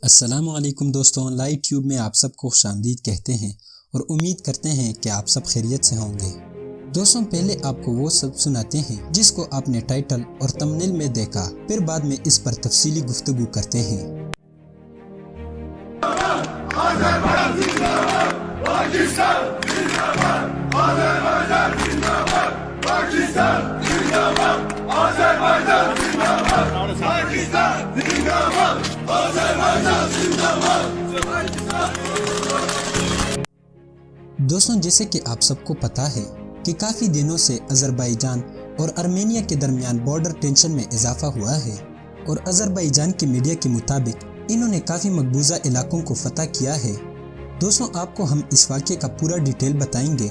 السلام علیکم دوستوں، لائٹ ٹیوب میں آپ سب کو خوشامدید کہتے ہیں اور امید کرتے ہیں کہ آپ سب خیریت سے ہوں گے۔ دوستوں، پہلے آپ کو وہ سب سناتے ہیں جس کو آپ نے ٹائٹل اور تمنیل میں دیکھا، پھر بعد میں اس پر تفصیلی گفتگو کرتے ہیں۔ آذربائیجان زندہ باد، پاکستان زندہ باد، آذربائیجان زندہ باد، پاکستان زندہ باد، آذربائیجان زندہ باد، پاکستان زندہ باد، آذربائیجان زندہ باد۔ دوستوں، جیسے کہ آپ سب کو پتہ ہے کہ کافی دنوں سے آذربائیجان اور آرمینیا کے درمیان بارڈر ٹینشن میں اضافہ ہوا ہے، اور آذربائیجان کے میڈیا کے مطابق انہوں نے کافی مقبوضہ علاقوں کو فتح کیا ہے۔ دوستوں، آپ کو ہم اس واقعے کا پورا ڈیٹیل بتائیں گے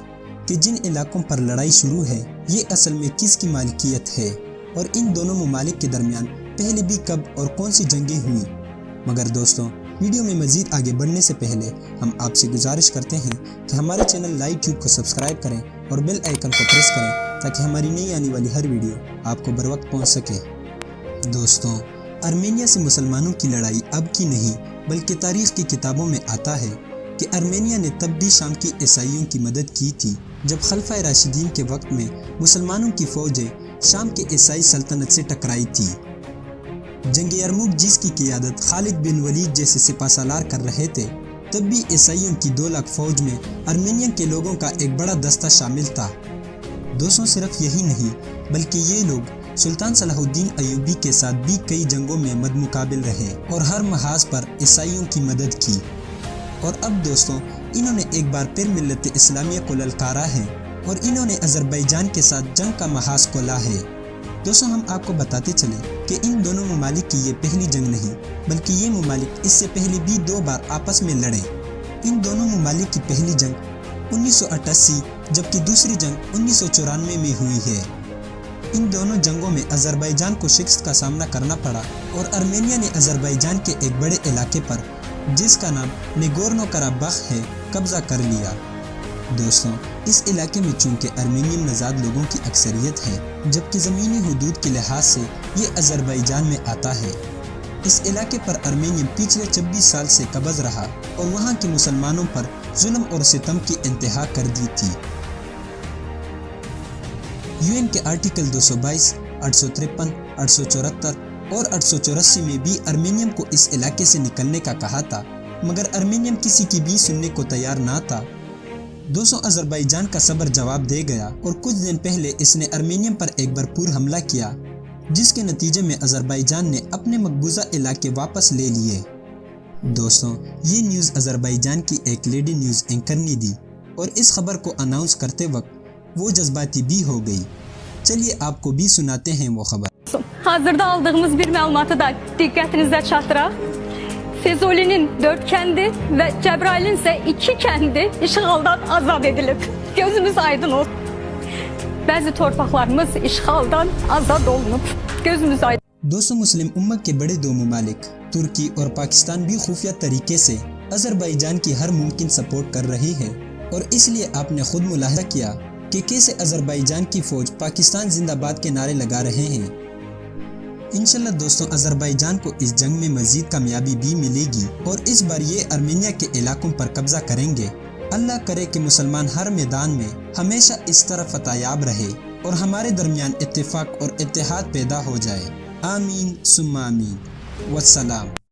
کہ جن علاقوں پر لڑائی شروع ہے یہ اصل میں کس کی مالکیت ہے، اور ان دونوں ممالک کے درمیان پہلے بھی کب اور کون سی جنگیں ہوئیں۔ مگر دوستوں، ویڈیو میں مزید آگے بڑھنے سے پہلے ہم آپ سے گزارش کرتے ہیں کہ ہمارے چینل لائٹ ٹیوب کو سبسکرائب کریں اور بیل آئیکن کو پریس کریں تاکہ ہماری نئی آنے والی ہر ویڈیو آپ کو بروقت پہنچ سکے۔ دوستوں، آرمینیا سے مسلمانوں کی لڑائی اب کی نہیں بلکہ تاریخ کی کتابوں میں آتا ہے کہ آرمینیا نے تب بھی شام کی عیسائیوں کی مدد کی تھی جب خلفائے راشدین کے وقت میں مسلمانوں کی فوجیں شام کے عیسائی سلطنت سے ٹکرائی تھی۔ جنگ یرموک جس کی قیادت خالد بن ولید جیسے سپہ سالار کر رہے تھے، تب بھی عیسائیوں کی 2 لاکھ فوج میں آرمینیا کے لوگوں کا ایک بڑا دستہ شامل تھا۔ دوستوں، صرف یہی نہیں بلکہ یہ لوگ سلطان صلاح الدین ایوبی کے ساتھ بھی کئی جنگوں میں مد مقابل رہے اور ہر محاذ پر عیسائیوں کی مدد کی۔ اور اب دوستوں، انہوں نے ایک بار پھر ملت اسلامیہ کو للکارا ہے اور انہوں نے آذربائیجان کے ساتھ جنگ کا محاذ کھولا ہے۔ دوستوں، ہم آپ کو بتاتے چلیں کہ ان دونوں ممالک کی یہ پہلی جنگ نہیں بلکہ یہ ممالک اس سے پہلے بھی 2 بار آپس میں لڑے۔ ان دونوں ممالک کی پہلی جنگ 1988 جبکہ دوسری جنگ 1994 میں ہوئی ہے۔ ان دونوں جنگوں میں آذربائیجان کو شکست کا سامنا کرنا پڑا اور آرمینیا نے آذربائیجان کے ایک بڑے علاقے پر جس کا نام نگورنو کرابخ ہے قبضہ کر لیا۔ دوستوں، اس علاقے میں چونکہ آرمینیم نژاد لوگوں کی اکثریت ہے جبکہ زمینی حدود کے لحاظ سے یہ آذربائیجان میں آتا ہے۔ اس علاقے پر آرمینیم پچھلے 26 سال سے قابض رہا اور وہاں کے مسلمانوں پر ظلم اور ستم کی انتہا کر دی تھی۔ UN کے آرٹیکل 222، 853، 874 اور 884 میں بھی آرمینیم کو اس علاقے سے نکلنے کا کہا تھا، مگر آرمینیم کسی کی بھی سننے کو تیار نہ تھا۔ دوستوں، آذربائیجان کا صبر جواب دے گیا اور کچھ دن پہلے اس نے آرمینیم پر ایک بھرپور حملہ کیا جس کے نتیجے میں آذربائیجان نے اپنے مقبوضہ علاقے واپس لے لیے۔ دوستوں، یہ نیوز آذربائیجان کی ایک لیڈی نیوز اینکر نے دی اور اس خبر کو اناؤنس کرتے وقت وہ جذباتی بھی ہو گئی۔ چلیے آپ کو بھی سناتے ہیں وہ خبر۔ Hazırda aldığımız bir məlumatı da diqqətinizə çatdıraq. Füzuli'nin 4 kəndi və Cəbrail'in isə 2 kəndi işğaldan azad edilib. Gözümüz aydın olsun. Bəzi torpaqlarımız işğaldan azad olunub. Gözümüz aydın. دوستوں، مسلم امت کے بڑے 2 ممالک ترکی اور پاکستان بھی خفیہ طریقے سے آذربائیجان کی ہر ممکن سپورٹ کر رہی ہے، اور اس لیے آپ نے خود ملاحظہ کیا کہ کیسے آذربائیجان کی فوج پاکستان زندہ باد کے نعرے لگا رہے ہیں۔ انشاءاللہ دوستوں، آذربائیجان کو اس جنگ میں مزید کامیابی بھی ملے گی اور اس بار یہ آرمینیا کے علاقوں پر قبضہ کریں گے۔ اللہ کرے کہ مسلمان ہر میدان میں ہمیشہ اس طرح فتح یاب رہے اور ہمارے درمیان اتفاق اور اتحاد پیدا ہو جائے۔ آمین ثم آمین، والسلام۔